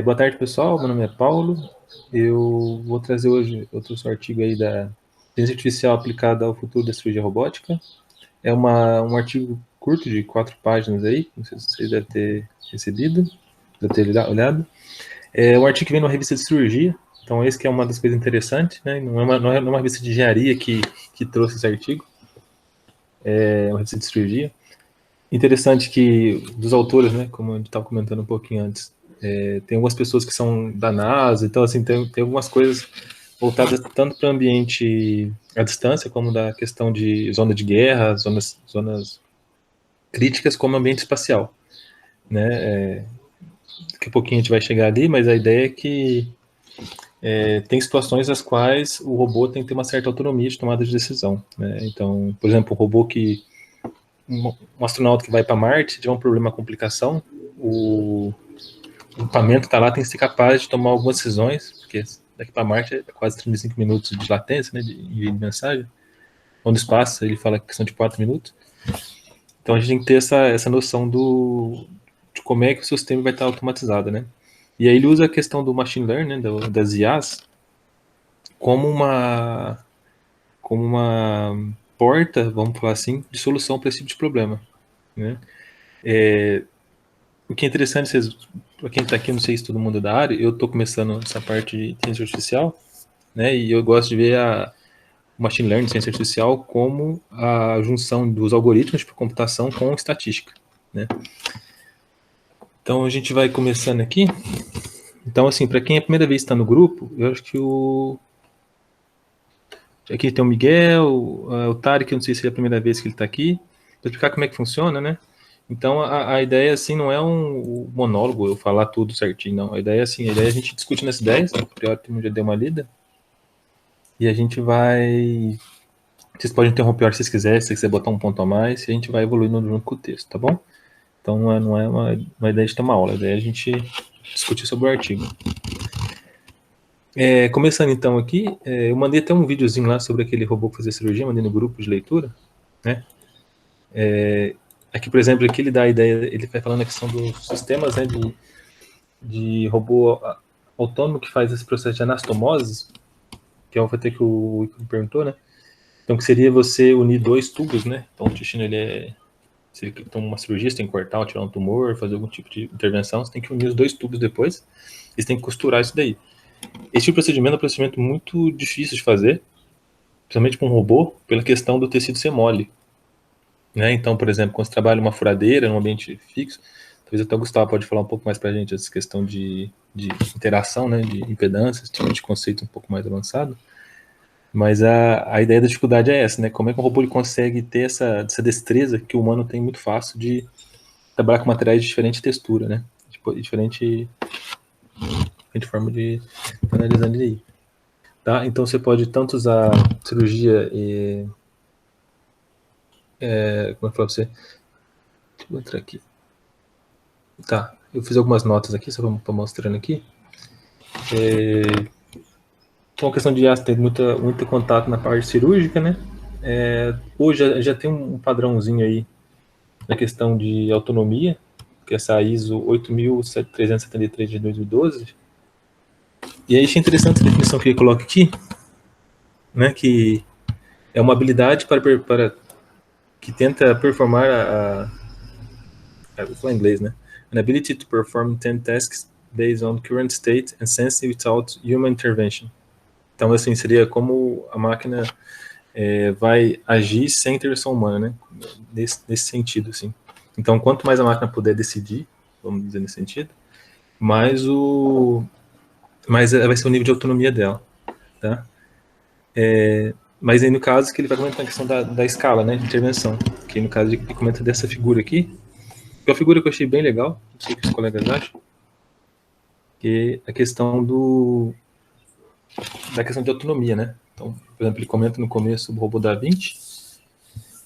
Boa tarde, pessoal. Meu nome é Paulo. Eu vou trazer hoje outro artigo aí da inteligência artificial aplicada ao futuro da cirurgia robótica. É um artigo curto de 4 páginas aí, não sei se vocês devem ter recebido, devem ter olhado. É um artigo que vem numa revista de cirurgia, então esse que é uma das coisas interessantes, né? Não é uma revista de engenharia que trouxe esse artigo, é uma revista de cirurgia. Interessante que dos autores, né, como a gente estava comentando um pouquinho antes, tem algumas pessoas que são da NASA, então assim tem algumas coisas voltadas tanto para o ambiente à distância, como da questão de zona de guerra, zonas críticas, como ambiente espacial, né? Daqui a pouquinho a gente vai chegar ali, mas a ideia é que tem situações nas quais o robô tem que ter uma certa autonomia de tomada de decisão, né? Então, por exemplo, um astronauta que vai para Marte, se tiver um problema, uma complicação, o equipamento está lá, tem que ser capaz de tomar algumas decisões, porque daqui para Marte é quase 35 minutos de latência, né, de envio de mensagem. Onde espaço, ele fala que são de 4 minutos. Então a gente tem que ter essa noção de como é que o sistema vai estar automatizado, né? E aí ele usa a questão do machine learning, né, das IAs, como uma porta, vamos falar assim, de solução para esse tipo de problema, né? O que é interessante, para quem está aqui, não sei se todo mundo é da área, eu estou começando essa parte de inteligência artificial, né? E eu gosto de ver o machine learning, ciência artificial, como a junção dos algoritmos de computação com estatística, né? Então a gente vai começando aqui. Então, assim, para quem é a primeira vez está no grupo, eu acho que aqui tem o Miguel, o Tarek, eu não sei se é a primeira vez que ele está aqui, para explicar como é que funciona, né? Então, a ideia, assim, não é um monólogo, eu falar tudo certinho, não. A ideia, assim, a ideia é a gente discute nas ideias, a priori já deu uma lida, e a gente vai... Vocês podem interromper a hora que vocês quiserem, se você quiser botar um ponto a mais, e a gente vai evoluindo junto com o texto, tá bom? Então, não é uma ideia de ter uma aula, a ideia é a gente discutir sobre o artigo. Começando, então, aqui, eu mandei até um videozinho lá sobre aquele robô que fazia cirurgia, mandei no grupo de leitura, né? Aqui, por exemplo, aqui ele dá a ideia, ele vai falando a questão dos sistemas, né, de robô autônomo que faz esse processo de anastomose, que é o que o Ico perguntou, né? Então, que seria você unir dois tubos, né? Então, o intestino, se ele toma uma cirurgia, você tem que cortar ou tirar um tumor, fazer algum tipo de intervenção, você tem que unir os dois tubos depois, e você tem que costurar isso daí. Esse tipo de procedimento é um procedimento muito difícil de fazer, principalmente com um robô, pela questão do tecido ser mole, né? Então, por exemplo, quando você trabalha uma furadeira, num ambiente fixo, talvez até o Gustavo pode falar um pouco mais para a gente essa questão de interação, né, de impedâncias, tipo de conceito um pouco mais avançado. Mas a ideia da dificuldade é essa, né? Como é que o robô ele consegue ter essa destreza que o humano tem muito fácil de trabalhar com materiais de diferente textura, né? Diferente forma de analisar ele aí. Tá? Então você pode tanto usar cirurgia como eu falei pra você? Deixa eu entrar aqui. Tá, eu fiz algumas notas aqui, só para mostrando aqui. Então a questão de IAS tem muito contato na parte cirúrgica, né? Hoje já tem um padrãozinho aí na questão de autonomia, que é essa ISO 8373 de 2012. E aí achei interessante essa definição que ele coloca aqui, né? Que é uma habilidade para que tenta performar vou falar em inglês, né? An ability to perform 10 tasks based on current state and sensing without human intervention. Então, assim, seria como a máquina vai agir sem intervenção humana, né? Nesse sentido, assim. Então, quanto mais a máquina puder decidir, vamos dizer nesse sentido, mais vai ser o nível de autonomia dela, tá? Mas aí no caso que ele vai comentar a questão da escala, né, de intervenção, que no caso ele comenta dessa figura aqui, que é uma figura que eu achei bem legal, não sei o que os colegas acham, que é a questão da questão de autonomia, né? Então, por exemplo, ele comenta no começo o robô da Vinci,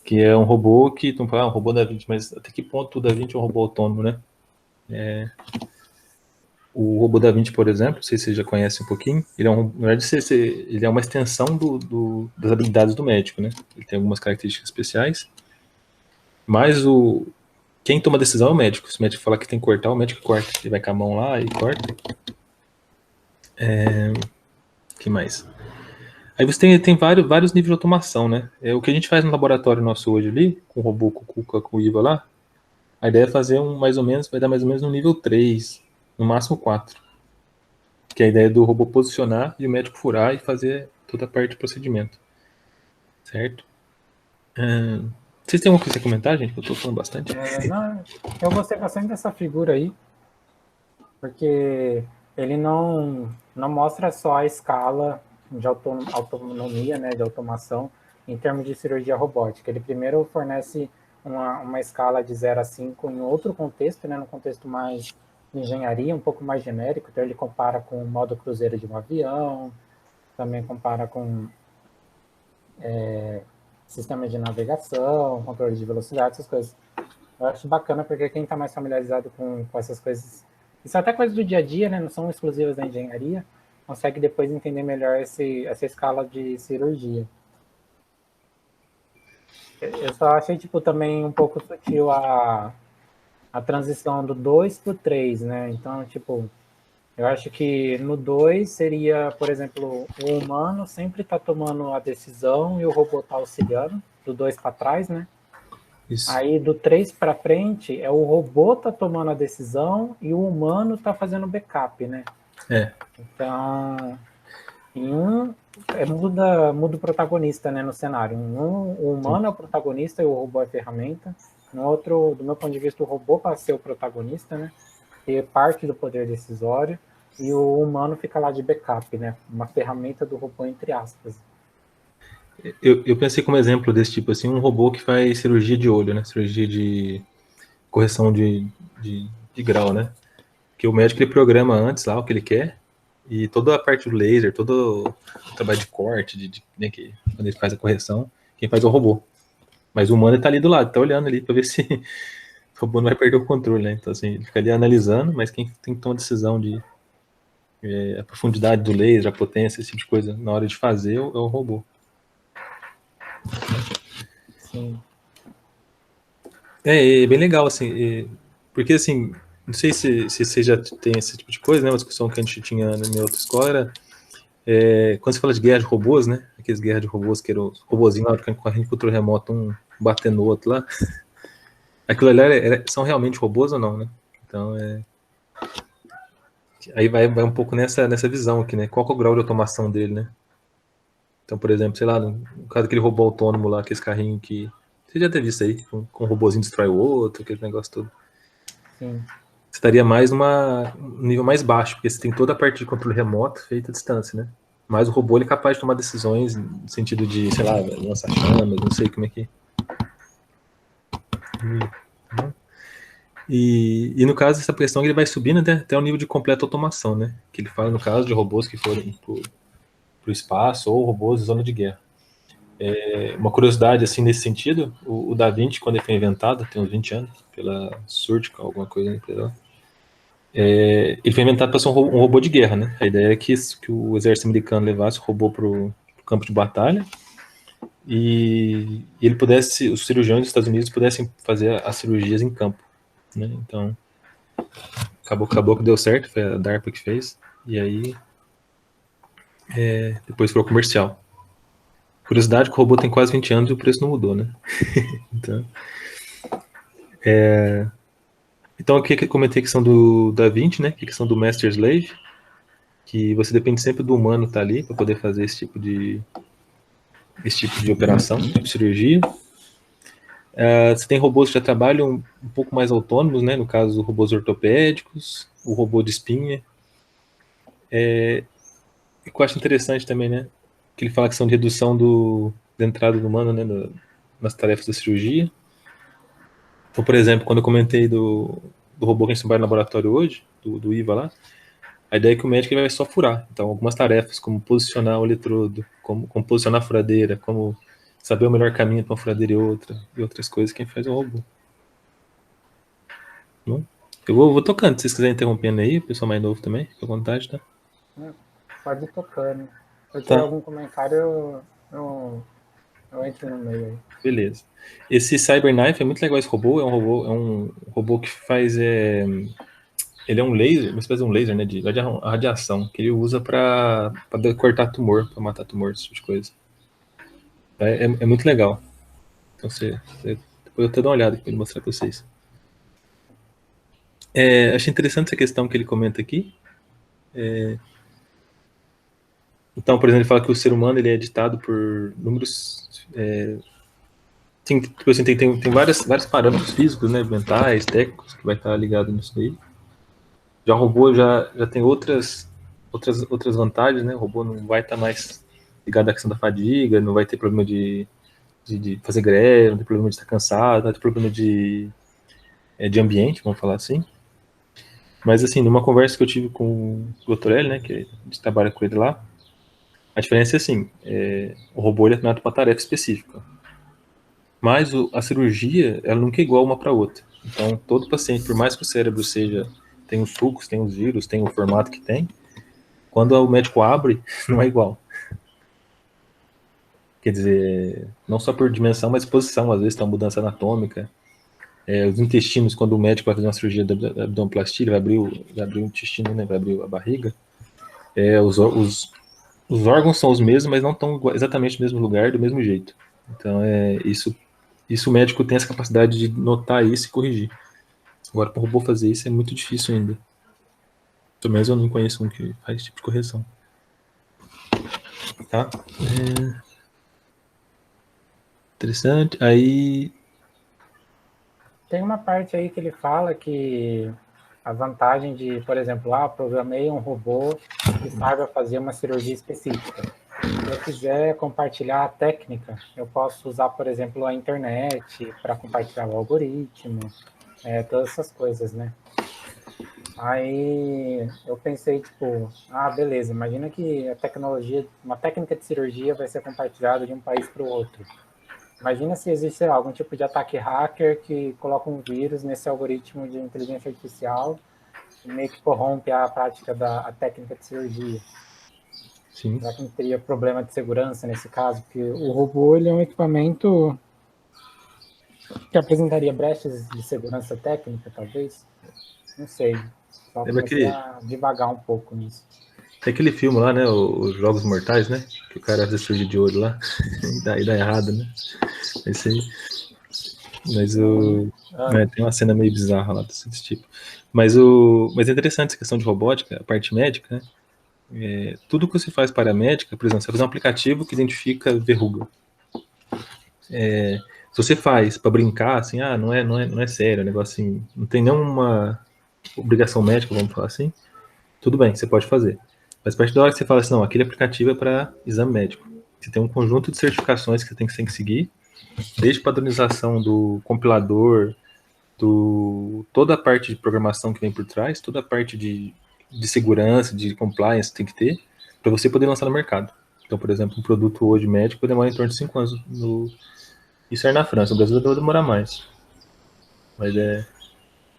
que é um robô que, então, um robô da Vinci, mas até que ponto o da Vinci é um robô autônomo, né? O robô da Vinci, por exemplo, não sei se você já conhece um pouquinho, ele é na verdade, ele é uma extensão das habilidades do médico, né? Ele tem algumas características especiais, mas Quem toma a decisão é o médico. Se o médico falar que tem que cortar, o médico corta. Ele vai com a mão lá e corta. Que mais? Aí você tem vários níveis de automação, né? O que a gente faz no laboratório nosso hoje ali, com o robô, com o Cuca, com o Iva lá, a ideia é fazer mais ou menos, vai dar mais ou menos no nível 3, no máximo 4. Que é a ideia do robô posicionar e o médico furar e fazer toda a parte de procedimento. Certo? Vocês têm alguma coisa a comentar, gente? Que eu tô falando bastante. Não, eu gostei bastante dessa figura aí, porque ele não mostra só a escala de autonomia, né, de automação, em termos de cirurgia robótica. Ele primeiro fornece uma escala de 0 a 5 em outro contexto, né, no contexto mais de engenharia, um pouco mais genérico. Então ele compara com o modo cruzeiro de um avião, também compara com sistema de navegação, controle de velocidade, essas coisas. Eu acho bacana porque quem está mais familiarizado com essas coisas, isso é até coisas do dia a dia, né? Não são exclusivas da engenharia, consegue depois entender melhor essa escala de cirurgia. Eu só achei, tipo, também um pouco sutil a transição do 2 para o 3, né? Então, tipo, eu acho que no 2 seria, por exemplo, o humano sempre está tomando a decisão e o robô está auxiliando, do 2 para trás, né? Isso. Aí do 3 para frente é o robô tá tomando a decisão e o humano tá fazendo backup, né? É. Então, em um muda o protagonista, né, no cenário. O Sim. humano é o protagonista e o robô é a ferramenta. No outro, do meu ponto de vista, o robô para ser o protagonista, né? Ter parte do poder decisório e o humano fica lá de backup, né? Uma ferramenta do robô entre aspas. Eu pensei como exemplo desse tipo assim, um robô que faz cirurgia de olho, né? Cirurgia de correção de grau, né? Que o médico ele programa antes lá o que ele quer e toda a parte do laser, todo o trabalho de corte, né, que, quando ele faz a correção, quem faz é o robô. Mas o humano está ali do lado, tá olhando ali para ver se o robô não vai perder o controle, né? Então assim, ele fica ali analisando, mas quem tem que tomar a decisão de a profundidade do laser, a potência, esse tipo de coisa, na hora de fazer é o robô. Sim. É bem legal, assim, porque assim, não sei se você já tem esse tipo de coisa, né? Uma discussão que a gente tinha na minha outra escola era quando você fala de guerra de robôs, né? Aqueles guerras de robôs que eram os robôzinhos lá correndo com o controle remoto, um batendo no outro lá. Aquilo ali são realmente robôs ou não, né? Então, aí vai um pouco nessa visão aqui, né? Qual que é o grau de automação dele, né? Então, por exemplo, sei lá, no caso daquele robô autônomo lá, aquele carrinho que. Você já teve isso aí, com um robôzinho destrói o outro, aquele negócio todo. Sim. Você estaria mais um nível mais baixo, porque você tem toda a parte de controle remoto feita à distância, né? Mas o robô ele é capaz de tomar decisões no sentido de, sei lá, lançar chamas, não sei como é que. E no caso dessa questão ele vai subindo até o nível de completa automação, né? Que ele fala no caso de robôs que foram pro espaço ou robôs de zona de guerra. Uma curiosidade assim nesse sentido, o Da Vinci quando ele foi inventado, tem uns 20 anos, pela Surgical, alguma coisa, né? Ele foi inventado para ser um robô de guerra, né? A ideia era que o exército americano levasse o robô pro campo de batalha e ele pudesse, os cirurgiões dos Estados Unidos pudessem fazer as cirurgias em campo, né? Então, acabou que deu certo, foi a DARPA que fez, e aí depois foi o comercial. Curiosidade que o robô tem quase 20 anos e o preço não mudou, né? Então, então aqui que eu comentei a questão do Da Vinci, né? Que é a questão do Master Slave, que você depende sempre do humano estar ali para poder fazer esse tipo de operação, esse tipo de cirurgia. Você tem robôs que já trabalham um pouco mais autônomos, né? No caso, robôs ortopédicos, o robô de espinha. E que eu acho interessante também, né? Que ele fala que são de redução da entrada do humano, né? Nas tarefas da cirurgia. Então, por exemplo, quando eu comentei do robô que a gente trabalha no laboratório hoje, do IVA lá, a ideia é que o médico ele vai só furar. Então, algumas tarefas, como posicionar o eletrodo, como posicionar a furadeira, como saber o melhor caminho para uma furadeira e outras coisas, quem faz é o robô. Não? Eu vou tocando, se vocês quiserem interrompendo aí, o pessoal mais novo também, fica à vontade, tá? Pode ir tocando. Se eu tiver Tá. algum comentário, eu Eu entro no meio aí. Beleza. Esse Cyberknife é muito legal, esse robô. É um robô que faz... ele é um laser, uma espécie de um laser, né? De radiação, que ele usa para cortar tumor, para matar tumor, esse tipo de coisa. É muito legal. Então depois eu até dar uma olhada para ele mostrar para vocês. Achei interessante essa questão que ele comenta aqui. Então, por exemplo, ele fala que o ser humano ele é ditado por números. Tipo assim, tem vários parâmetros físicos, né, mentais, técnicos, que vai estar ligado nisso daí. Já o robô já tem outras vantagens, né? O robô não vai estar mais ligado à questão da fadiga, não vai ter problema de fazer greve, não tem problema de estar cansado, não vai ter problema de ambiente, vamos falar assim. Mas, assim, numa conversa que eu tive com o Dr. L, né, que a gente trabalha com ele lá, a diferença é assim, o robô ele é treinado para uma tarefa específica. Mas a cirurgia, ela nunca é igual uma para outra. Então, todo paciente, por mais que o cérebro tem os sulcos, tem os vírus, tem o formato que tem, quando o médico abre, não é igual. Quer dizer, não só por dimensão, mas posição, às vezes tem uma mudança anatômica. Os intestinos, quando o médico vai fazer uma cirurgia de abdominoplastia, ele vai abrir o intestino, né, vai abrir a barriga. Os órgãos são os mesmos, mas não estão exatamente no mesmo lugar, do mesmo jeito. Então, isso o médico tem essa capacidade de notar isso e corrigir. Agora, para o robô fazer isso é muito difícil ainda. Pelo menos eu não conheço um que faz esse tipo de correção. Tá? Interessante. Aí... Tem uma parte aí que ele fala que a vantagem de, por exemplo, programei um robô que saiba fazer uma cirurgia específica. Se eu quiser compartilhar a técnica, eu posso usar, por exemplo, a internet para compartilhar o algoritmo, todas essas coisas, né? Aí eu pensei, tipo, beleza, imagina que a tecnologia, uma técnica de cirurgia vai ser compartilhada de um país para o outro. Imagina se existe, sei lá, algum tipo de ataque hacker que coloca um vírus nesse algoritmo de inteligência artificial e meio que corrompe a prática da técnica de cirurgia. Sim. Será que não teria problema de segurança nesse caso? Porque o robô ele é um equipamento que apresentaria brechas de segurança técnica, talvez? Não sei. Só comecei a divagar um pouco nisso. Tem aquele filme lá, né? Os Jogos Mortais, né? Que o cara às vezes surge de olho lá e dá errado, né? Esse aí. Mas tem uma cena meio bizarra lá desse tipo. Mas é interessante essa questão de robótica, a parte médica, né? Tudo que você faz para a médica, por exemplo, você faz um aplicativo que identifica verruga. Se você faz para brincar, assim, não é sério, é um negócio assim, não tem nenhuma obrigação médica, vamos falar assim, tudo bem, você pode fazer. Mas a partir da hora que você fala assim, não, aquele aplicativo é para exame médico. Você tem um conjunto de certificações que você tem que seguir, desde padronização do compilador, toda a parte de programação que vem por trás, toda a parte de segurança, de compliance tem que ter, para você poder lançar no mercado. Então, por exemplo, um produto hoje médico demora em torno de 5 anos. Isso é na França, no Brasil vai demorar mais. Mas em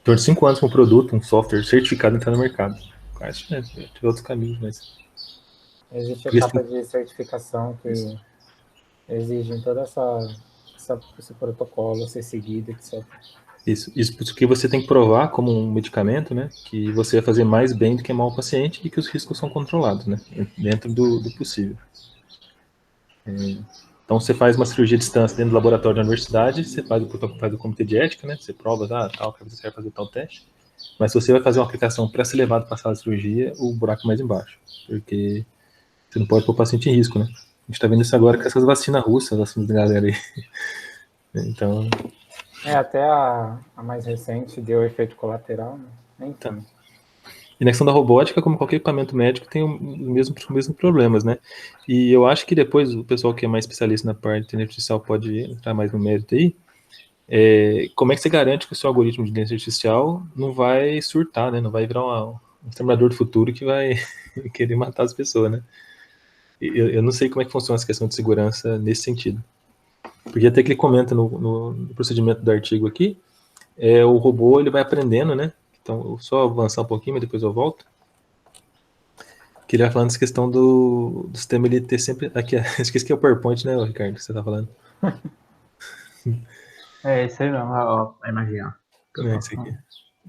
torno de 5 anos com um produto, um software certificado entrar no mercado. Acho que tem outros caminhos, mas... Existe a etapa de certificação que exigem todo esse protocolo ser seguido, etc. Isso porque você tem que provar como um medicamento, né, que você vai fazer mais bem do que mal ao paciente e que os riscos são controlados, né, dentro do possível. Então você faz uma cirurgia à distância dentro do laboratório da universidade, você faz o comitê de ética, né, você prova, que você quer fazer tal teste, mas se você vai fazer uma aplicação para ser levado para a sala de cirurgia, o buraco é mais embaixo, porque você não pode pôr o paciente em risco, né. A gente está vendo isso agora com essas vacinas russas, vacinas da galera aí. Então... até a mais recente deu efeito colateral, né? Enfim. Tá. E na questão da robótica, como qualquer equipamento médico, tem os mesmos problemas, né? E eu acho que depois o pessoal que é mais especialista na parte de inteligência artificial pode entrar mais no mérito aí. Como é que você garante que o seu algoritmo de inteligência artificial não vai surtar, né? Não vai virar um exterminador do futuro que vai querer matar as pessoas, né? Eu não sei como é que funciona essa questão de segurança nesse sentido. Porque até que ele comenta no procedimento do artigo aqui, o robô ele vai aprendendo, né? Então, eu só avançar um pouquinho, mas depois eu volto. Que ele vai falando dessa questão do sistema ele ter sempre. Aqui, esqueci que é o PowerPoint, né, Ricardo, que você tá falando. É isso aí mesmo, a imagem. É isso aqui.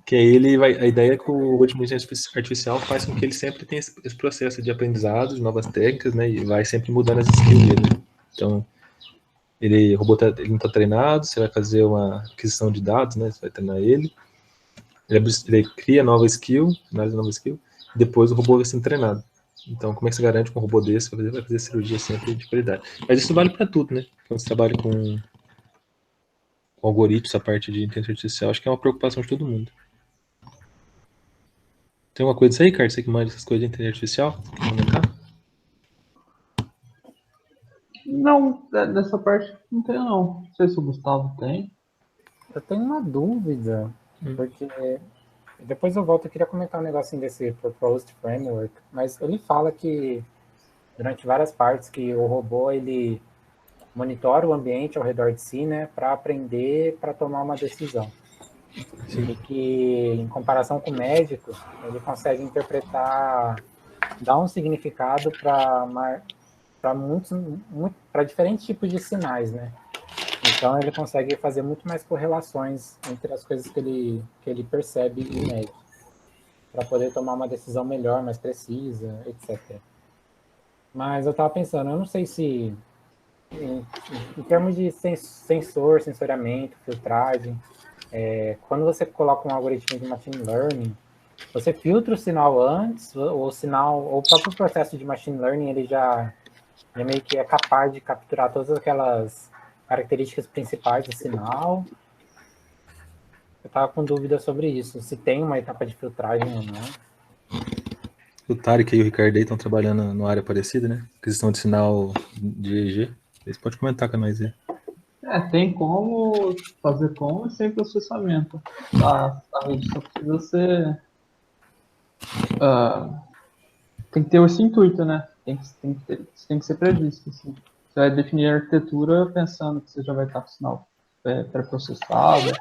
Que aí ele vai. A ideia é que o algoritmo de inteligência artificial faz com que ele sempre tenha esse processo de aprendizado, de novas técnicas, né? E vai sempre mudando as skills dele. Né? Então, o robô ele não está treinado, você vai fazer uma aquisição de dados, né? Você vai treinar ele. Ele cria nova skill, análise nova skill, e depois o robô vai sendo treinado. Então, como é que você garante que um robô desse vai fazer cirurgia sempre de qualidade? Mas isso vale para tudo, né? Quando você trabalha com algoritmos, essa parte de inteligência artificial, acho que é uma preocupação de todo mundo. Tem uma coisa disso aí, Ricardo? Você que manja essas coisas de inteligência artificial? Quer comentar? Não, dessa parte não tenho não. Não sei se o Gustavo tem. Eu tenho uma dúvida, porque depois eu volto, eu queria comentar um negocinho desse Proposed Framework, mas ele fala que durante várias partes que o robô ele monitora o ambiente ao redor de si, né, para aprender, para tomar uma decisão. Sim. E que, em comparação com o médico, ele consegue interpretar, dar um significado para diferentes tipos de sinais, né? Então ele consegue fazer muito mais correlações entre as coisas que ele percebe e mede, para poder tomar uma decisão melhor, mais precisa, etc. Mas eu estava pensando, eu não sei se em termos de sensoriamento, filtragem, quando você coloca um algoritmo de machine learning, você filtra o sinal antes, ou o próprio processo de machine learning, ele já meio que é capaz de capturar todas aquelas características principais do sinal. Eu estava com dúvida sobre isso, se tem uma etapa de filtragem ou não. O Tarek e o Ricardo aí estão trabalhando numa área parecida, né? Aquisição de sinal de EEG. Vocês podem comentar com nós aí. Tem como fazer com e sem processamento. A rede só precisa ser... tem que ter esse intuito, né? Tem que ser previsto. Assim. Você vai definir a arquitetura pensando que você já vai estar com o sinal pré-processado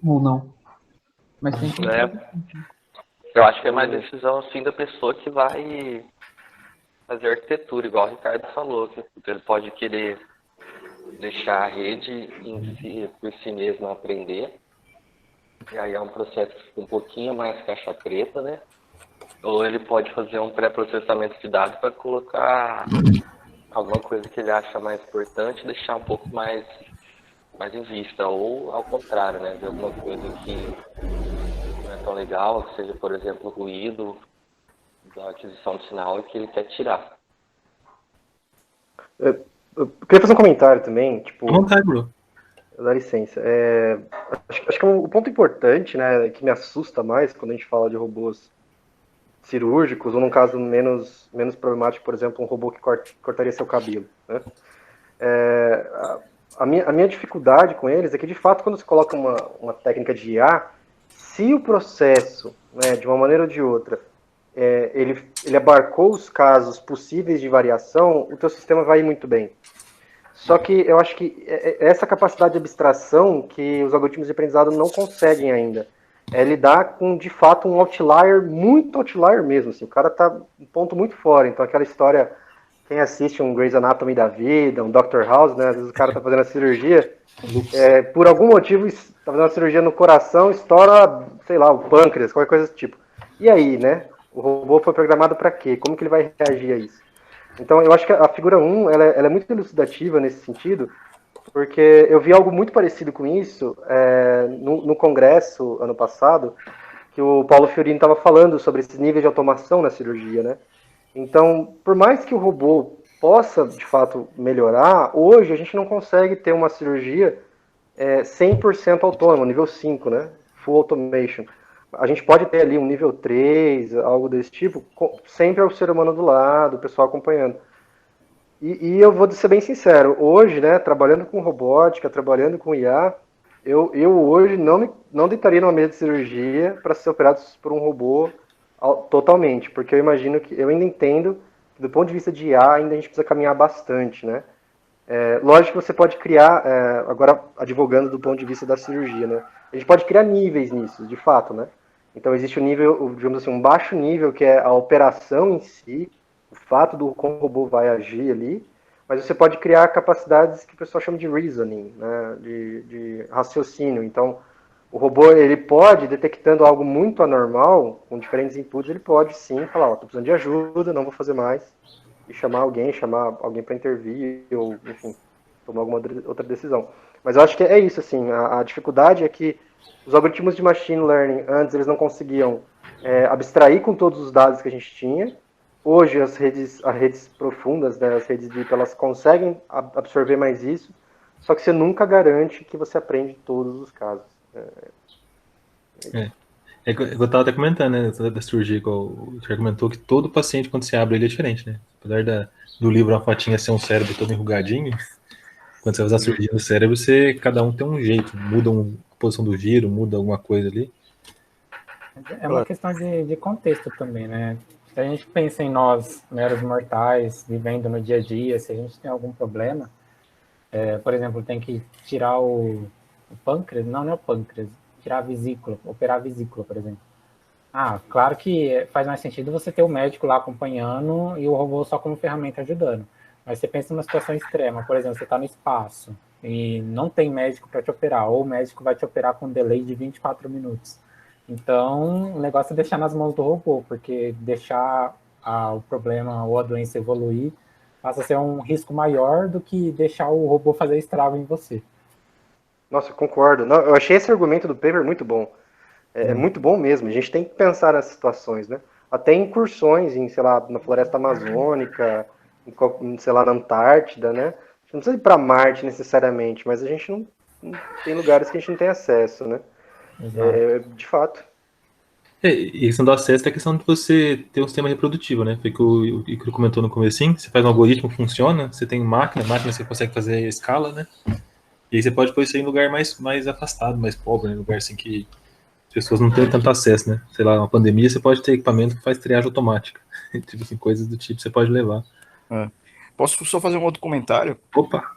ou não. Mas tem que... Eu acho que é mais decisão assim da pessoa que vai fazer arquitetura, igual o Ricardo falou, que ele pode querer deixar a rede em si, por si mesmo aprender, e aí é um processo que fica um pouquinho mais caixa preta, né? Ou ele pode fazer um pré-processamento de dados para colocar alguma coisa que ele acha mais importante e deixar um pouco mais em vista, ou ao contrário, né? Ver alguma coisa que não é tão legal, que seja, por exemplo, ruído da aquisição de sinal e que ele quer tirar. Eu queria fazer um comentário também, tipo... À vontade, Bruno. Dá licença. Acho que o ponto importante, né, que me assusta mais quando a gente fala de robôs cirúrgicos, ou num caso menos problemático, por exemplo, um robô que cortaria seu cabelo, né? A minha dificuldade com eles é que, de fato, quando você coloca uma técnica de IA, se o processo, né, de uma maneira ou de outra, ele abarcou os casos possíveis de variação, o teu sistema vai ir muito bem. Só que eu acho que essa capacidade de abstração que os algoritmos de aprendizado não conseguem ainda é lidar com, de fato, um outlier, muito outlier mesmo. Assim, o cara está um ponto muito fora. Então, aquela história, quem assiste um Grey's Anatomy da vida, um Dr. House, né, às vezes o cara está fazendo a cirurgia, por algum motivo está fazendo uma cirurgia no coração, estoura, sei lá, o pâncreas, qualquer coisa desse tipo. E aí, né? O robô foi programado para quê? Como que ele vai reagir a isso? Então, eu acho que a figura 1 ela é muito elucidativa nesse sentido, porque eu vi algo muito parecido com isso no congresso, ano passado, que o Paulo Fiorini estava falando sobre esses níveis de automação na cirurgia, né? Então, por mais que o robô possa, de fato, melhorar, hoje a gente não consegue ter uma cirurgia 100% autônoma, nível 5, né? Full automation. A gente pode ter ali um nível 3, algo desse tipo, sempre é o ser humano do lado, o pessoal acompanhando. E eu vou ser bem sincero, hoje, né, trabalhando com robótica, trabalhando com IA, eu hoje não deitaria numa mesa de cirurgia para ser operado por um robô totalmente, porque eu ainda entendo que do ponto de vista de IA ainda a gente precisa caminhar bastante, né? Lógico que você pode criar, agora advogando do ponto de vista da cirurgia, né? A gente pode criar níveis nisso, de fato, né? Então existe o nível, digamos assim, um baixo nível, que é a operação em si, o fato do como o robô vai agir ali, mas você pode criar capacidades que o pessoal chama de reasoning, né, de raciocínio. Então, o robô, ele pode, detectando algo muito anormal, com diferentes inputs, ele pode sim falar, estou precisando de ajuda, não vou fazer mais, e chamar alguém para intervir, ou, enfim, tomar alguma outra decisão. Mas eu acho que é isso, assim, a dificuldade é que os algoritmos de machine learning, antes, eles não conseguiam abstrair com todos os dados que a gente tinha. Hoje, as redes profundas, né, as redes deep, elas conseguem absorver mais isso, só que você nunca garante que você aprende todos os casos. É que eu tava até comentando, né, da cirurgia, igual o Thiago comentou, que todo paciente, quando você abre ele, é diferente, né? Apesar do livro, a fotinha ser um cérebro todo enrugadinho, quando você vai fazer a cirurgia no cérebro, cada um tem um jeito, muda a posição do giro, muda alguma coisa ali. É uma questão de contexto também, né? Se a gente pensa em nós, meros mortais, vivendo no dia a dia, se a gente tem algum problema, por exemplo, tem que tirar o pâncreas, não é o pâncreas, tirar a vesícula, operar a vesícula, por exemplo. Claro que faz mais sentido você ter o médico lá acompanhando e o robô só como ferramenta ajudando. Mas você pensa numa situação extrema, por exemplo, você está no espaço e não tem médico para te operar, ou o médico vai te operar com um delay de 24 minutos. Então, o negócio é deixar nas mãos do robô, porque deixar o problema ou a doença evoluir passa a ser um risco maior do que deixar o robô fazer estrago em você. Nossa, eu concordo. Não, eu achei esse argumento do paper muito bom. É muito bom mesmo. A gente tem que pensar nessas situações, né? Até incursões em, sei lá, na floresta amazônica, sei lá, na Antártida, né? A gente não precisa ir para Marte necessariamente, mas a gente não tem lugares que a gente não tem acesso, né? De fato. E a questão do acesso é a questão de você ter um sistema reprodutivo, né? Foi o que o Icaro comentou no comecinho, você faz um algoritmo, funciona, você tem máquina você consegue fazer escala, né? E aí você pode pôr isso aí em lugar mais afastado, mais pobre, né? Lugar assim que as pessoas não têm tanto acesso, né? Sei lá, uma pandemia, você pode ter equipamento que faz triagem automática. Tipo assim, coisas do tipo você pode levar. Posso só fazer um outro comentário? Opa!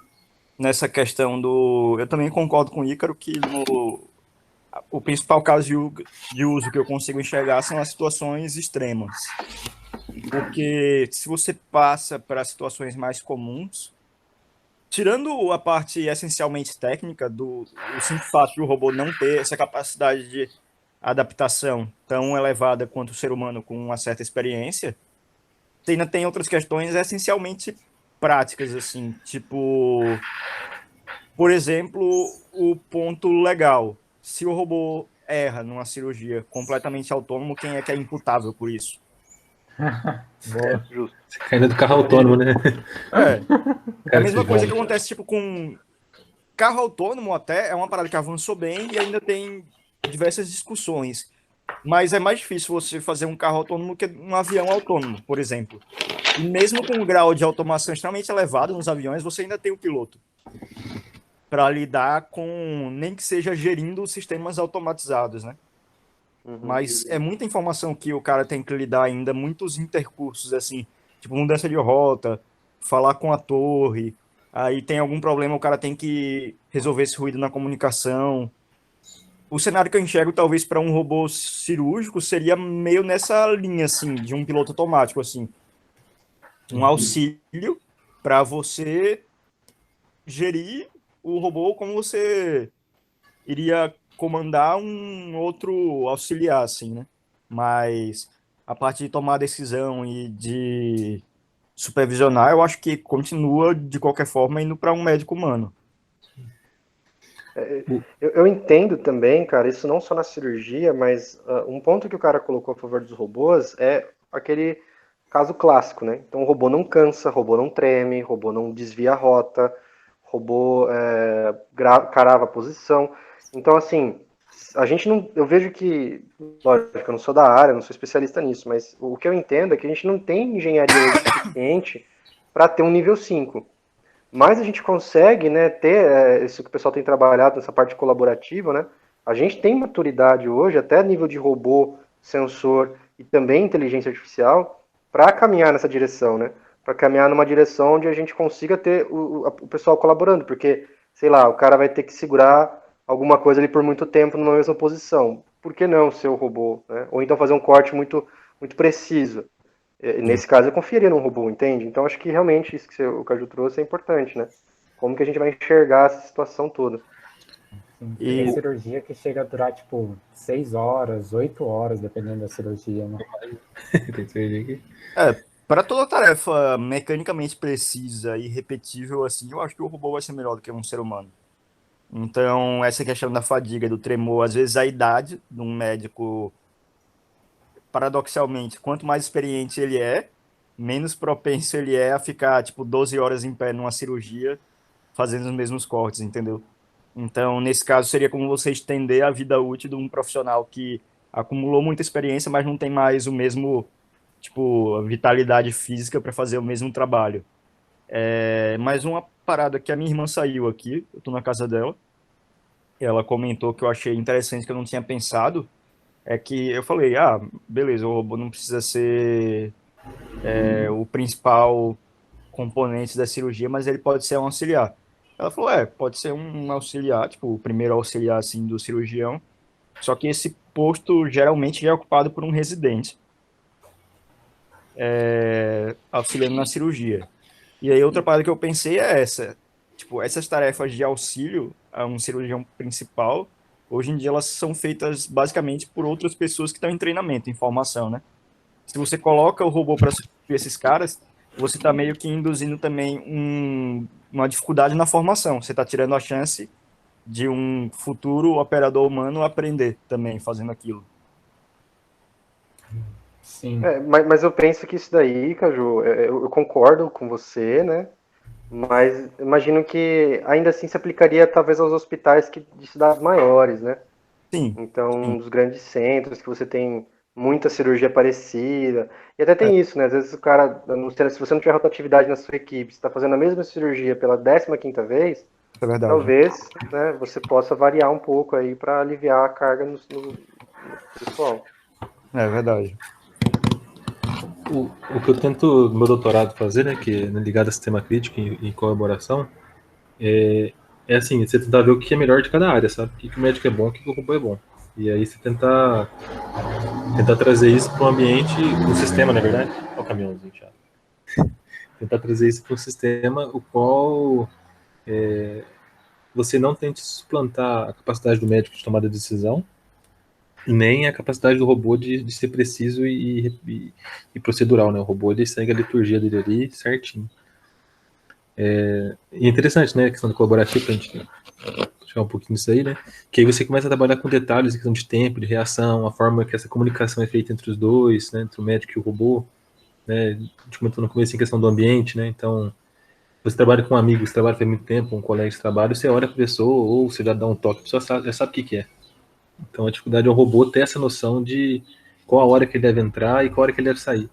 Nessa questão do... Eu também concordo com o Ícaro que o principal caso de uso que eu consigo enxergar são as situações extremas. Porque se você passa para situações mais comuns, tirando a parte essencialmente técnica o simples fato de o robô não ter essa capacidade de adaptação tão elevada quanto o ser humano com uma certa experiência, ainda tem outras questões essencialmente práticas, assim, tipo, por exemplo, o ponto legal. Se o robô erra numa cirurgia completamente autônomo, quem é que é imputável por isso? Justo. Você caindo do carro autônomo, né? É a mesma coisa que acontece, tipo, com carro autônomo até, é uma parada que avançou bem e ainda tem diversas discussões. Mas é mais difícil você fazer um carro autônomo que um avião autônomo, por exemplo. E mesmo com um grau de automação extremamente elevado nos aviões, você ainda tem o piloto para lidar com, nem que seja gerindo sistemas automatizados, né? Mas é muita informação que o cara tem que lidar ainda, muitos intercursos, assim, tipo mudança de rota, falar com a torre, aí tem algum problema, o cara tem que resolver esse ruído na comunicação. O cenário que eu enxergo, talvez, para um robô cirúrgico, seria meio nessa linha, assim, de um piloto automático, assim. Um auxílio para você gerir o robô como você iria comandar um outro auxiliar, assim, né? Mas a parte de tomar decisão e de supervisionar, eu acho que continua, de qualquer forma, indo para um médico humano. Eu entendo também, cara, isso não só na cirurgia, mas um ponto que o cara colocou a favor dos robôs é aquele caso clássico, né? Então o robô não cansa, robô não treme, robô não desvia a rota, robô carava a posição. Então, assim, a gente não. Eu vejo que, lógico, eu não sou da área, não sou especialista nisso, mas o que eu entendo é que a gente não tem engenharia suficiente para ter um nível 5. Mas a gente consegue, né, ter isso que o pessoal tem trabalhado nessa parte colaborativa, né? A gente tem maturidade hoje, até nível de robô, sensor e também inteligência artificial, para caminhar nessa direção, né? Para caminhar numa direção onde a gente consiga ter o pessoal colaborando, porque, sei lá, o cara vai ter que segurar alguma coisa ali por muito tempo numa mesma posição. por que não ser o robô, né? Ou então fazer um corte muito, muito preciso. Nesse caso, eu confiaria num robô, entende? Então, acho que realmente isso que o Caju trouxe é importante, né? Como que a gente vai enxergar essa situação toda. Tem cirurgia que chega a durar, tipo, 6 horas, 8 horas, dependendo da cirurgia, né? Tem cirurgia aqui. Para toda tarefa mecanicamente precisa e repetível, assim, eu acho que o robô vai ser melhor do que um ser humano. Então, essa questão da fadiga, do tremor, às vezes a idade de um médico, paradoxalmente, quanto mais experiente ele é, menos propenso ele é a ficar, tipo, 12 horas em pé numa cirurgia fazendo os mesmos cortes, entendeu? Então, nesse caso, seria como você estender a vida útil de um profissional que acumulou muita experiência, mas não tem mais o mesmo, tipo, vitalidade física para fazer o mesmo trabalho. Mais uma parada que a minha irmã saiu aqui, eu tô na casa dela, ela comentou que eu achei interessante, que eu não tinha pensado, é que eu falei, beleza, o robô não precisa ser o principal componente da cirurgia, mas ele pode ser um auxiliar. Ela falou, pode ser um auxiliar, tipo, o primeiro auxiliar, assim, do cirurgião, só que esse posto geralmente já é ocupado por um residente, auxiliando na cirurgia. E aí outra parada que eu pensei é essa, tipo, essas tarefas de auxílio a um cirurgião principal, hoje em dia elas são feitas basicamente por outras pessoas que estão em treinamento, em formação, né? Se você coloca o robô para substituir esses caras, você está meio que induzindo também uma dificuldade na formação. Você está tirando a chance de um futuro operador humano aprender também fazendo aquilo. Sim. Mas eu penso que isso daí, Caju, eu concordo com você, né? Mas imagino que ainda assim se aplicaria talvez aos hospitais de cidades maiores, né? Sim. Então, nos grandes centros, que você tem muita cirurgia parecida. E até tem isso, né? Às vezes o cara, se você não tiver rotatividade na sua equipe, você está fazendo a mesma cirurgia pela 15ª vez, É verdade. talvez, né, você possa variar um pouco aí para aliviar a carga no pessoal. É verdade. O que eu tento no meu doutorado fazer, né, que é ligado a sistema crítico e colaboração, é assim, você tentar ver o que é melhor de cada área, sabe? O que o médico é bom, o que o robô é bom. E aí você tentar trazer isso para um ambiente, um sistema, na verdade. Olha o caminhãozinho, chato. Tentar trazer isso para um sistema o qual você não tente suplantar a capacidade do médico de tomada de decisão, nem a capacidade do robô de ser preciso e procedural, né? O robô ele segue a liturgia dele ali certinho. E é interessante, né? A questão do colaborativo, pra gente chegar um pouquinho nisso aí, né? Que aí você começa a trabalhar com detalhes, questão de tempo, de reação, a forma que essa comunicação é feita entre os dois, né? Entre o médico e o robô, né? A gente comentou no começo a questão do ambiente, né? Então, você trabalha com um amigo, você trabalha faz muito tempo, um colega de trabalho, você olha para a pessoa ou você já dá um toque, a pessoa já sabe o que é. Então a dificuldade é o robô ter essa noção de qual a hora que ele deve entrar e qual a hora que ele deve sair.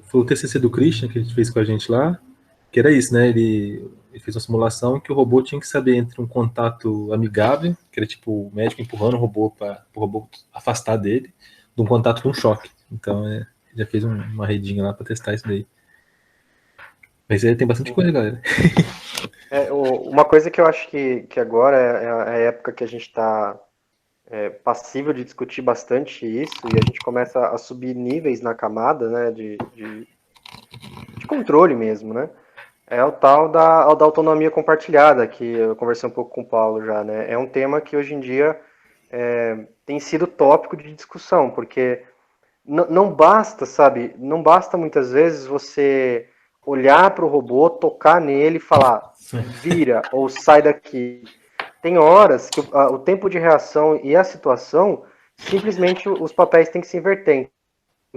Foi o TCC do Christian que a gente fez com a gente lá, que era isso, né? Ele fez uma simulação que o robô tinha que saber entre um contato amigável, que era tipo o médico empurrando o robô para o robô afastar dele, de um contato de um choque. Então já fez uma redinha lá para testar isso daí. Mas aí tem bastante coisa, galera. Uma coisa que eu acho que agora é a época que a gente está passível de discutir bastante isso, e a gente começa a subir níveis na camada, né, de controle mesmo, né? É o tal da autonomia compartilhada, que eu conversei um pouco com o Paulo já, né? É um tema que hoje em dia tem sido tópico de discussão, porque não basta, sabe? Não basta muitas vezes você olhar para o robô, tocar nele e falar vira ou sai daqui. Tem horas que o tempo de reação e a situação, simplesmente os papéis têm que se inverter.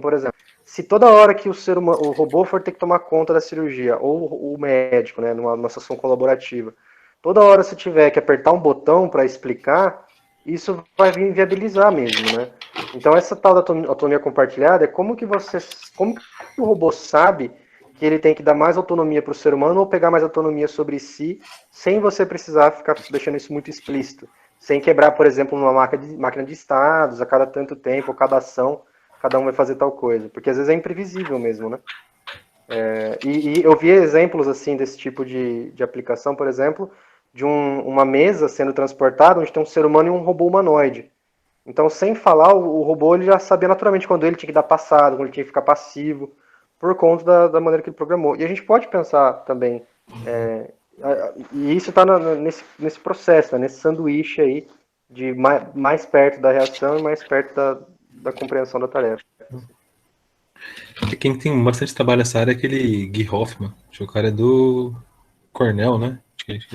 Por exemplo, se toda hora que o robô for ter que tomar conta da cirurgia, ou o médico, né, numa situação colaborativa, toda hora você tiver que apertar um botão para explicar, isso vai inviabilizar mesmo, né? Então essa tal da autonomia compartilhada é como que o robô sabe que ele tem que dar mais autonomia para o ser humano ou pegar mais autonomia sobre si, sem você precisar ficar deixando isso muito explícito. Sem quebrar, por exemplo, uma máquina de estados, a cada tanto tempo, ou cada ação, cada um vai fazer tal coisa. Porque às vezes é imprevisível mesmo, né? E eu vi exemplos assim desse tipo de aplicação, por exemplo, uma mesa sendo transportada onde tem um ser humano e um robô humanoide. Então, sem falar, o robô ele já sabia naturalmente quando ele tinha que dar passada, quando ele tinha que ficar passivo, por conta da maneira que ele programou. E a gente pode pensar também, e isso está nesse processo, né, nesse sanduíche aí, de mais perto da reação e mais perto da compreensão da tarefa. Quem tem bastante trabalho nessa área é aquele Guy Hoffman, que o cara é do Cornell, né? Acho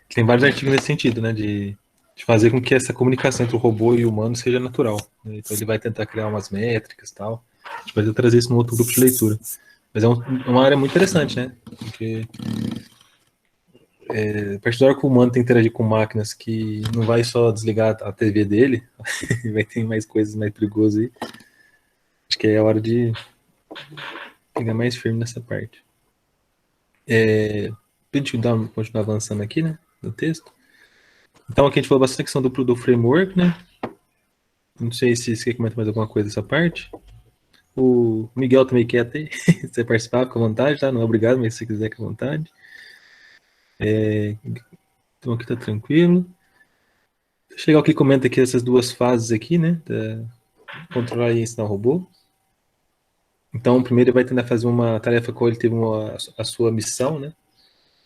que tem vários artigos nesse sentido, né? De fazer com que essa comunicação entre o robô e o humano seja natural. Né? Então ele vai tentar criar umas métricas e tal. A gente vai trazer isso num outro grupo de leitura. Mas é uma área muito interessante, né? Porque a partir da hora que o humano tem que interagir com máquinas que não vai só desligar a TV dele, vai ter mais coisas mais perigosas aí. Acho que é a hora de pegar mais firme nessa parte. Pra gente continuar avançando aqui, né? No texto. Então aqui a gente falou bastante da questão do framework, né? Não sei se você quer comentar mais alguma coisa dessa parte. O Miguel também quer ter. Se você participar, fica à vontade, tá? Não é obrigado, mas se você quiser, fica à vontade. Então aqui tá tranquilo. Deixa eu chegar aqui e comenta aqui essas duas fases aqui, né? Controlar e ensinar o robô. Então, primeiro ele vai tentar fazer uma tarefa qual ele teve a sua missão, né?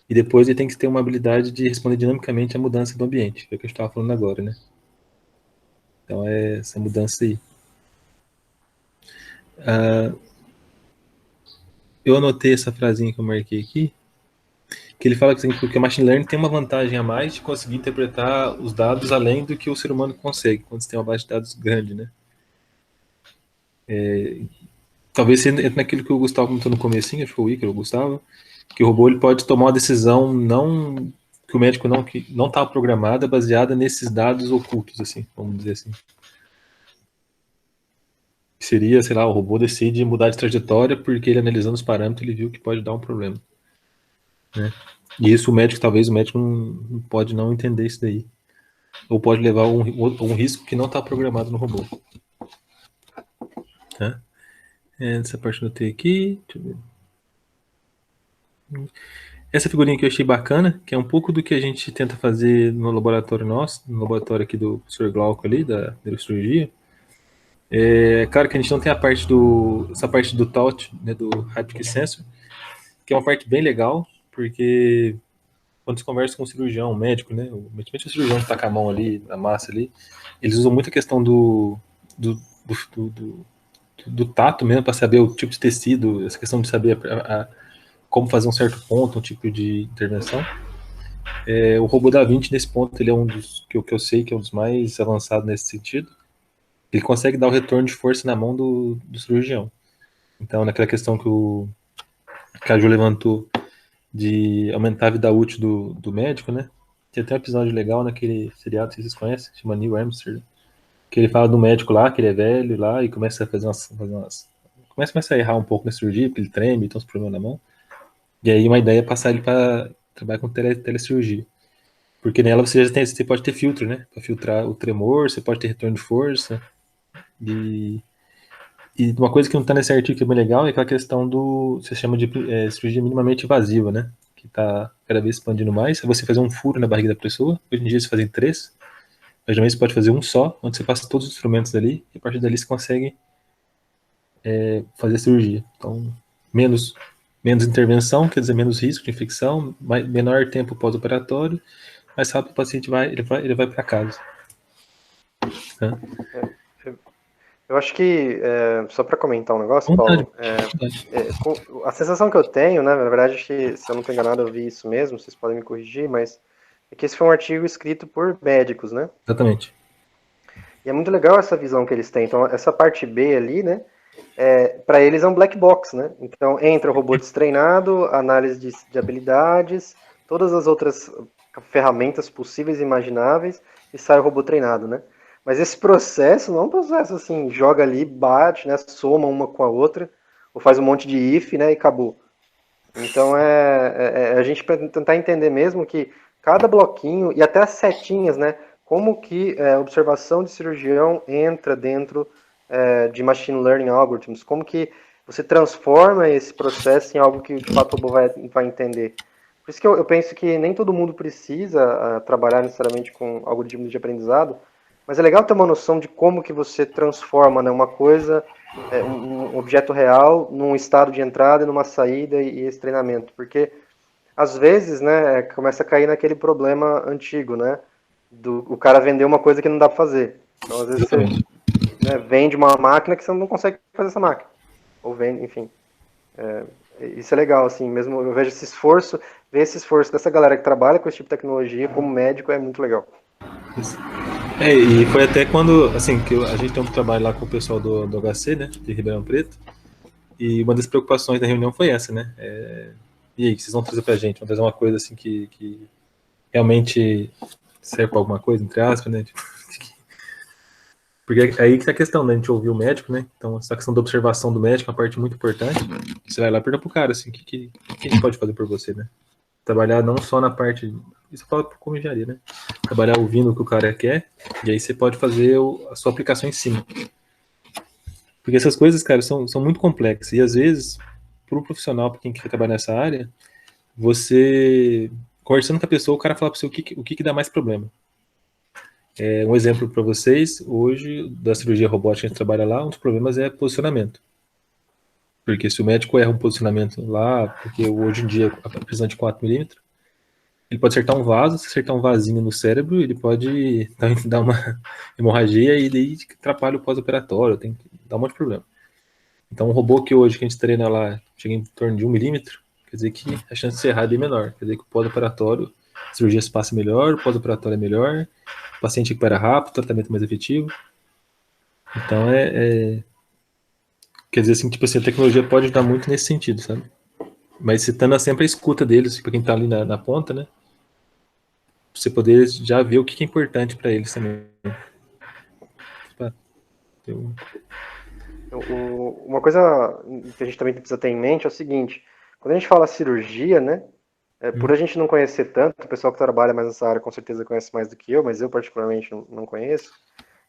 E depois ele tem que ter uma habilidade de responder dinamicamente à mudança do ambiente, que é o que a gente estava falando agora, né? Então é essa mudança aí. Eu anotei essa frasinha que eu marquei aqui, que ele fala que o Machine Learning tem uma vantagem a mais de conseguir interpretar os dados além do que o ser humano consegue, quando você tem uma base de dados grande, né? Talvez você entre naquilo que o Gustavo comentou no comecinho, acho que foi o Ícaro, o Gustavo, que o robô ele pode tomar uma decisão que o médico não estava programada, baseada nesses dados ocultos, assim, vamos dizer assim. Seria, sei lá, o robô decide mudar de trajetória porque ele analisando os parâmetros ele viu que pode dar um problema, né? E isso talvez o médico não pode não entender isso daí, ou pode levar um risco que não está programado no robô, tá? Essa parte eu notei aqui, deixa eu ver. Essa figurinha que eu achei bacana, que é um pouco do que a gente tenta fazer no laboratório nosso, no laboratório aqui do professor Glauco ali, da neurocirurgia. Claro que a gente não tem essa parte do touch, né, do haptic sensor, que é uma parte bem legal, porque quando você conversa com um cirurgião, um médico, né, principalmente o cirurgião que está com a mão ali, na massa ali, eles usam muito a questão do tato mesmo, para saber o tipo de tecido, essa questão de saber como fazer um certo ponto, um tipo de intervenção. O robô da Vinci, nesse ponto, ele é um dos que eu sei que é um dos mais avançados nesse sentido. Ele consegue dar o retorno de força na mão do cirurgião. Então, naquela questão que a Ju levantou de aumentar a vida útil do médico, né? Tem até um episódio legal naquele seriado que vocês conhecem, chama Neil Armstrong, que ele fala do médico lá, que ele é velho lá, e começa a fazer começa a errar um pouco na cirurgia, porque ele treme, tem uns problemas na mão. E aí uma ideia é passar ele para trabalhar com telecirurgia. Porque nela você pode ter filtro, né? Para filtrar o tremor, você pode ter retorno de força. E uma coisa que não está nesse artigo que é bem legal é aquela questão você chama de cirurgia minimamente invasiva, né? Que está cada vez expandindo mais. É você fazer um furo na barriga da pessoa. Hoje em dia você fazem 3. Mas geralmente você pode fazer um só, onde você passa todos os instrumentos ali. E a partir dali você consegue fazer a cirurgia. Então, menos intervenção, quer dizer, menos risco de infecção, menor tempo pós-operatório, mais rápido o paciente vai para casa. Tá? Eu acho que, só para comentar um negócio, Paulo, a sensação que eu tenho, né, na verdade, acho que, se eu não estou enganado, eu vi isso mesmo, vocês podem me corrigir, mas é que esse foi um artigo escrito por médicos, né? Exatamente. E é muito legal essa visão que eles têm. Então, essa parte B ali, né, para eles é um black box, né? Então, entra o robô destreinado, análise de habilidades, todas as outras ferramentas possíveis e imagináveis, e sai o robô treinado, né? Mas esse processo não é um processo assim, joga ali, bate, né, soma uma com a outra, ou faz um monte de if, né, e acabou. Então a gente tentar entender mesmo que cada bloquinho, e até as setinhas, né, como que a observação de cirurgião entra dentro de machine learning algorithms, como que você transforma esse processo em algo que de fato o robô vai entender. Por Por isso que eu penso que nem todo mundo precisa trabalhar necessariamente com algoritmos de aprendizado, mas é legal ter uma noção de como que você transforma, né, uma coisa, um objeto real, num estado de entrada e numa saída e esse treinamento. Porque, às vezes, né, começa a cair naquele problema antigo, né? O cara vender uma coisa que não dá para fazer. Então, às vezes, Exatamente. você, né, vende uma máquina que você não consegue fazer essa máquina. Ou vende, enfim. Isso é legal, assim, mesmo eu vejo ver esse esforço dessa galera que trabalha com esse tipo de tecnologia como médico é muito legal. Isso. E foi até quando, assim, que a gente tem um trabalho lá com o pessoal do HC, né, de Ribeirão Preto, e uma das preocupações da reunião foi essa, né, e aí, vocês vão trazer pra gente? Vão trazer uma coisa, assim, que realmente serve pra alguma coisa, entre aspas, né, tipo, porque aí que tá a questão, né, a gente ouviu o médico, né, então essa questão da observação do médico é uma parte muito importante, você vai lá e pergunta pro cara, assim, o que a gente pode fazer por você, né, trabalhar não só na parte, isso eu falo como engenharia, né, trabalhar ouvindo o que o cara quer, e aí você pode fazer a sua aplicação em cima. Porque essas coisas, cara, são muito complexas, e às vezes, para o profissional, para quem quer trabalhar nessa área, você, conversando com a pessoa, o cara fala para você o que dá mais problema. Um exemplo para vocês, hoje, da cirurgia robótica que a gente trabalha lá, um dos problemas é posicionamento. Porque se o médico erra um posicionamento lá, porque hoje em dia a precisão de 4 milímetros, ele pode acertar um vaso, se acertar um vasinho no cérebro, ele pode dar uma hemorragia e daí atrapalha o pós-operatório, tem que dar um monte de problema. Então um robô que hoje que a gente treina lá chega em torno de 1 milímetro, quer dizer que a chance de ser errado é menor, quer dizer que o pós-operatório, a cirurgia se passa melhor, o pós-operatório é melhor, o paciente recupera rápido, o tratamento é mais efetivo. Então quer dizer assim, tipo assim, a tecnologia pode ajudar muito nesse sentido, sabe? Mas você estando sempre a escuta deles, para quem está ali na ponta, né? Pra você poder já ver o que é importante para eles também. Uma coisa que a gente também precisa ter em mente é o seguinte: quando a gente fala cirurgia, né? Por a gente não conhecer tanto, o pessoal que trabalha mais nessa área com certeza conhece mais do que eu, mas eu particularmente não conheço.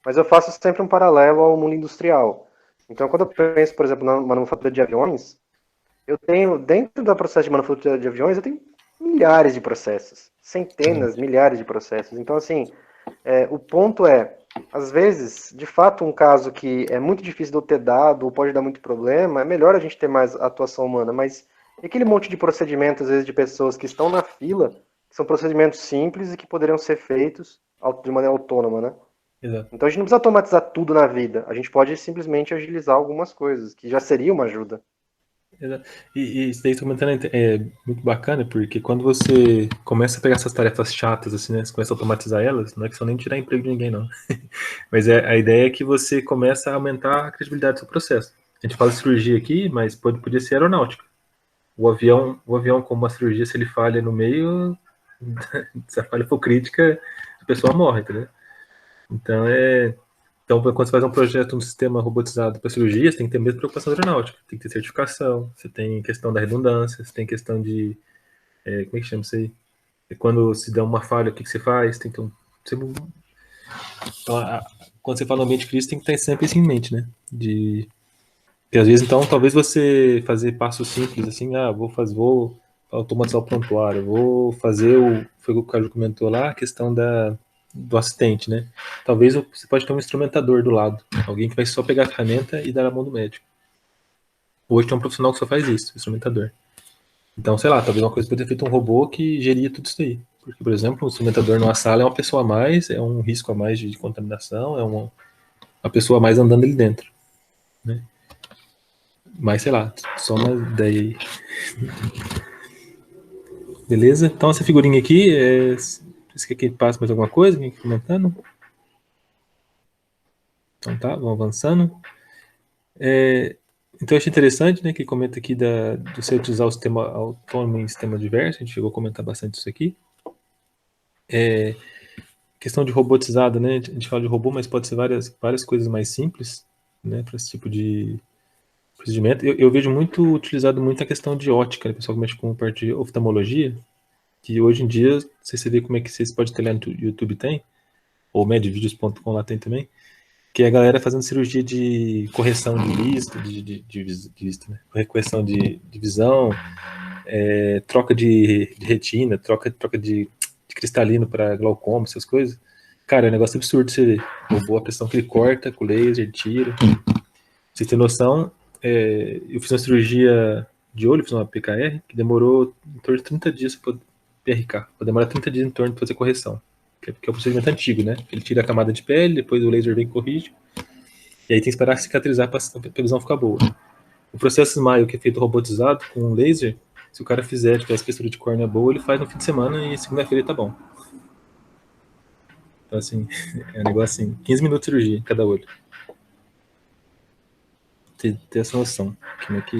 Mas eu faço sempre um paralelo ao mundo industrial. Então, quando eu penso, por exemplo, na manufatura de aviões, eu tenho, dentro do processo de manufatura de aviões, eu tenho milhares de processos, centenas, milhares de processos. Então, assim, o ponto é, às vezes, de fato, um caso que é muito difícil de eu ter dado, ou pode dar muito problema, é melhor a gente ter mais atuação humana, mas e aquele monte de procedimentos, às vezes, de pessoas que estão na fila, que são procedimentos simples e que poderiam ser feitos de maneira autônoma, né? Exato. Então a gente não precisa automatizar tudo na vida, a gente pode simplesmente agilizar algumas coisas, que já seria uma ajuda. Exato. E isso daí que você tá comentando é muito bacana, porque quando você começa a pegar essas tarefas chatas, assim, né, você começa a automatizar elas, não é questão nem de tirar emprego de ninguém, não. Mas a ideia é que você começa a aumentar a credibilidade do seu processo. A gente fala de cirurgia aqui, mas podia ser aeronáutica. O avião como uma cirurgia, se ele falha no meio, se a falha for crítica, a pessoa morre, entendeu? Então, quando você faz um projeto, um sistema robotizado para cirurgia, você tem que ter a mesma preocupação aeronáutica. Tem que ter certificação, você tem questão da redundância, você tem questão de... como é que chama isso aí? Quando se dá uma falha, o que você faz? Tem que ter então, quando você fala no ambiente crítico, tem que ter sempre isso em mente, né? Porque às vezes, então, talvez você fazer passos simples, assim, vou automatizar o prontuário, vou fazer foi o que o Caju comentou lá, a questão do assistente, né? Talvez você pode ter um instrumentador do lado, alguém que vai só pegar a ferramenta e dar na mão do médico. Hoje tem um profissional que só faz isso, instrumentador. Então, sei lá, talvez uma coisa poderia ter feito um robô que geria tudo isso aí. Porque, por exemplo, um instrumentador numa sala é uma pessoa a mais, é um risco a mais de contaminação, é uma pessoa a mais andando ali dentro, né? Mas, sei lá, só uma ideia aí. Beleza? Então, essa figurinha aqui, você quer que passe mais alguma coisa? Quem comentando? Então tá, vamos avançando. Então eu achei interessante, né, que comenta aqui de você utilizar o sistema autônomo em sistema diverso, a gente chegou a comentar bastante isso aqui. Questão de robotizado, né, a gente fala de robô, mas pode ser várias coisas mais simples, né, para esse tipo de procedimento. Eu vejo utilizado muito a questão de ótica, né, pessoal que mexe com a parte de oftalmologia, que hoje em dia, você vê como é que vocês podem ter lá no YouTube, tem, ou medvideos.com lá tem também, que é a galera fazendo cirurgia de correção de vista, de vista, né? Correção de visão, troca de retina, troca de cristalino para glaucoma, essas coisas. Cara, é um negócio absurdo você ver. Robô, a pressão que ele corta com laser, tira. Pra você ter noção, eu fiz uma cirurgia de olho, fiz uma PKR, que demorou em torno de 30 dias para PRK. Demora 30 dias em torno de fazer correção. Que é o procedimento antigo, né? Ele tira a camada de pele, depois o laser vem e corrige. E aí tem que esperar cicatrizar para a visão ficar boa. O processo Smile, que é feito robotizado com laser, se o cara tiver espessura de córnea boa, ele faz no fim de semana e segunda-feira ele tá bom. Então, assim, é um negócio assim, 15 minutos de cirurgia em cada olho. Ter essa noção. Como é que...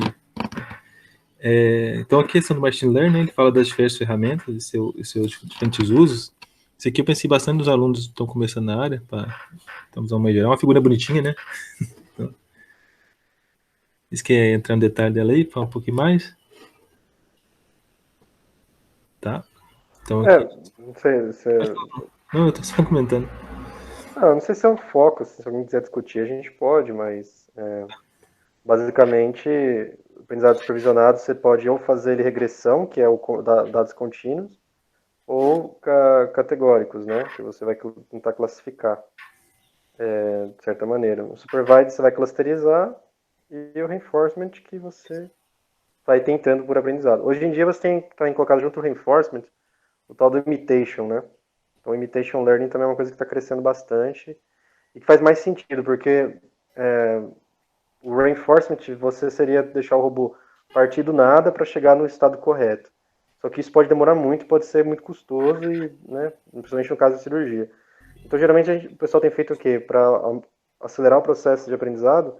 então, a questão do Machine Learning, ele fala das diversas ferramentas e seus diferentes usos. Isso aqui eu pensei bastante nos alunos que estão começando na área, para usar uma melhorar. Uma figura bonitinha, né? Então, você quer entrar no detalhe dela aí, falar um pouquinho mais? Tá? Então, não sei. Não, eu tô só comentando. Não sei se é um foco, se alguém quiser discutir, a gente pode, mas basicamente, o aprendizado supervisionado, você pode ou fazer ele regressão, que é dados contínuos, ou categóricos, né? Que você vai tentar classificar de certa maneira. O supervised você vai clusterizar e o reinforcement que você vai tentando por aprendizado. Hoje em dia você tem também colocado junto ao reinforcement o tal do imitation, né? Então, imitation learning também é uma coisa que está crescendo bastante e que faz mais sentido, porque o reinforcement você seria deixar o robô partir do nada para chegar no estado correto. Só que isso pode demorar muito, pode ser muito custoso, e, né, principalmente no caso de cirurgia. Então, geralmente, o pessoal tem feito o quê? Para acelerar o processo de aprendizado,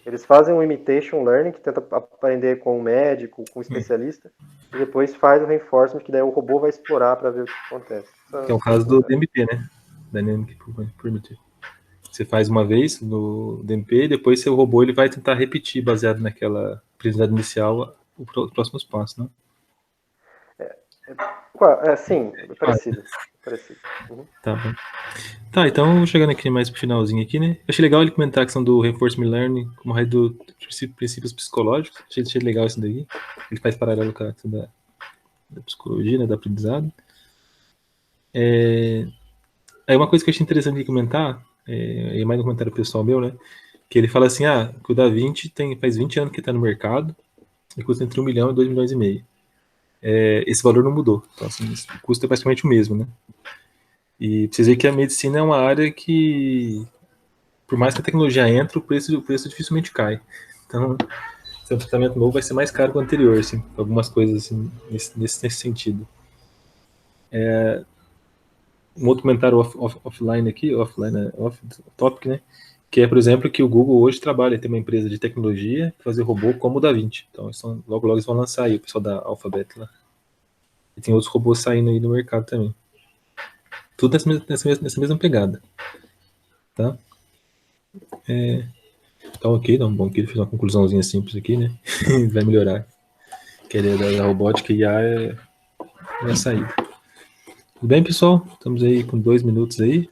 eles fazem um imitation learning, que tenta aprender com um médico, com um especialista, e depois faz o reinforcement, que daí o robô vai explorar para ver o que acontece. Que é o caso do DMP, né? Dynamic Primitive. Você faz uma vez no DMP, e depois seu robô ele vai tentar repetir, baseado naquela aprendizado inicial, os próximos passos, né? Sim, parecido. Uhum. Tá bom. Tá, então chegando aqui mais pro finalzinho aqui, né? Eu achei legal ele comentar a questão do Reinforcement Learning como raio dos princípios psicológicos. Achei legal isso daí. Ele faz paralelo com a questão da psicologia, né, do aprendizado. Aí uma coisa que eu achei interessante de comentar, é mais um comentário pessoal meu, né? Que ele fala assim, que o DaVinci faz 20 anos que está no mercado e custa entre 1 milhão e 2 milhões e meio. Esse valor não mudou. Então, assim, o custo é praticamente o mesmo, né? E pra vocês verem que a medicina é uma área que, por mais que a tecnologia entre, o preço dificilmente cai. Então, seu tratamento novo vai ser mais caro que o anterior, assim, algumas coisas assim, nesse sentido. Um outro comentário offline aqui, off-topic, né? Que é, por exemplo, que o Google hoje trabalha, tem uma empresa de tecnologia que fazer robô como o DaVinci. Então, logo eles vão lançar aí, o pessoal da Alphabet lá. E tem outros robôs saindo aí no mercado também. Tudo nessa mesma pegada. Tá? Então, ok, bom que ele fez uma conclusãozinha simples aqui, né? Vai melhorar. Que a ideia da robótica e IA é a saída. Tudo bem, pessoal? Estamos aí com 2 minutos aí.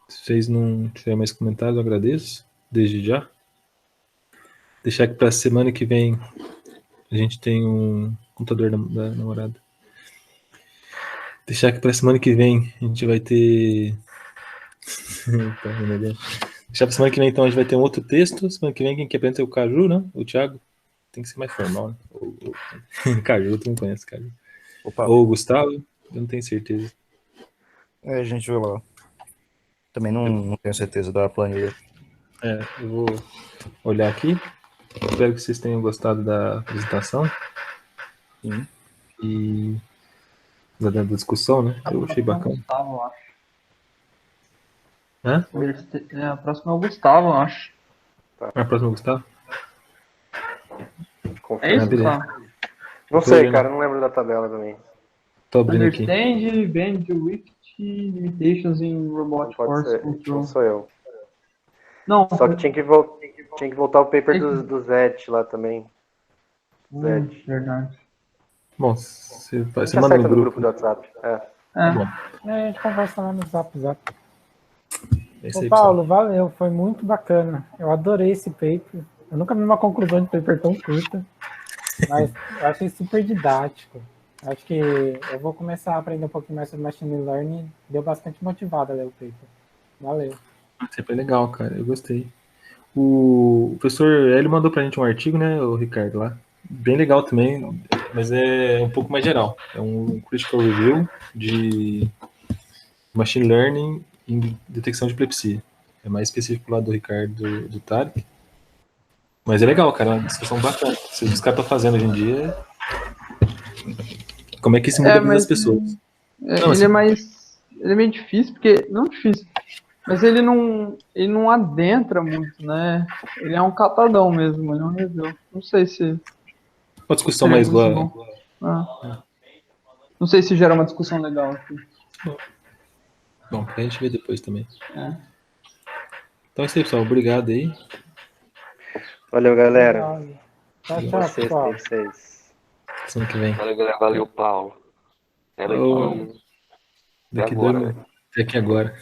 Se vocês não tiverem mais comentários, eu agradeço, desde já. Deixar aqui para a semana que vem, a gente tem um computador da namorada. Deixar aqui para a semana que vem, a gente vai ter... Deixar para semana que vem, então, a gente vai ter um outro texto. Semana que vem, quem quer aprender é o Caju, né? O Thiago. Tem que ser mais formal, né? Caju, tu não conhece, Caju. Opa. Ou o Gustavo, eu não tenho certeza. A gente vai lá. Também não tenho certeza da planilha. Eu vou olhar aqui. Espero que vocês tenham gostado da apresentação. Sim. E da discussão, né? Eu achei bacana. Gustavo, eu acho. Hã? A próxima é o Gustavo, eu acho. A próxima, Gustavo? É isso, beleza. Gustavo? Não sei, cara, não lembro da tabela também. Tô abrindo aqui. Understand, bandwidth, limitations in robot Não pode force ser, control. não sou eu. Não, Só que tinha que voltar o paper do Zed lá também. Zed. Verdade. Bom, você Você manda acerta no grupo. do WhatsApp. Tá bom. A gente conversa lá no Zap. É isso Ô, aí, Paulo, valeu, foi muito bacana. Eu adorei esse paper. Eu nunca vi uma conclusão de paper tão curta. Mas eu achei super didático. Acho que eu vou começar a aprender um pouquinho mais sobre Machine Learning. Deu bastante motivado a ler o paper. Valeu. Sempre é legal, cara. Eu gostei. O professor Hélio mandou pra gente um artigo, né, o Ricardo, lá. Bem legal também, mas é um pouco mais geral. É um critical review de machine learning em detecção de epilepsia. É mais específico lá do Ricardo do Tarek. Mas é legal, cara. É uma discussão bacana. Se os caras estão fazendo hoje em dia, como é que isso muda a vida das pessoas? Não, assim, Ele é meio difícil, porque. Não difícil. Mas ele não adentra muito, né? Ele é um catadão mesmo, ele é um review. Não sei se. uma discussão seria mais muito boa. bom. Não sei se gera uma discussão legal aqui. Bom, a gente vê depois também. É. Então é isso aí, pessoal. Obrigado aí. Valeu, galera. Tchau, Boa tchau, sexta pessoal. pra vocês. Semana que vem. Valeu, galera. Valeu, Paulo. Até Ô, daqui. daqui agora, dois, até aqui agora.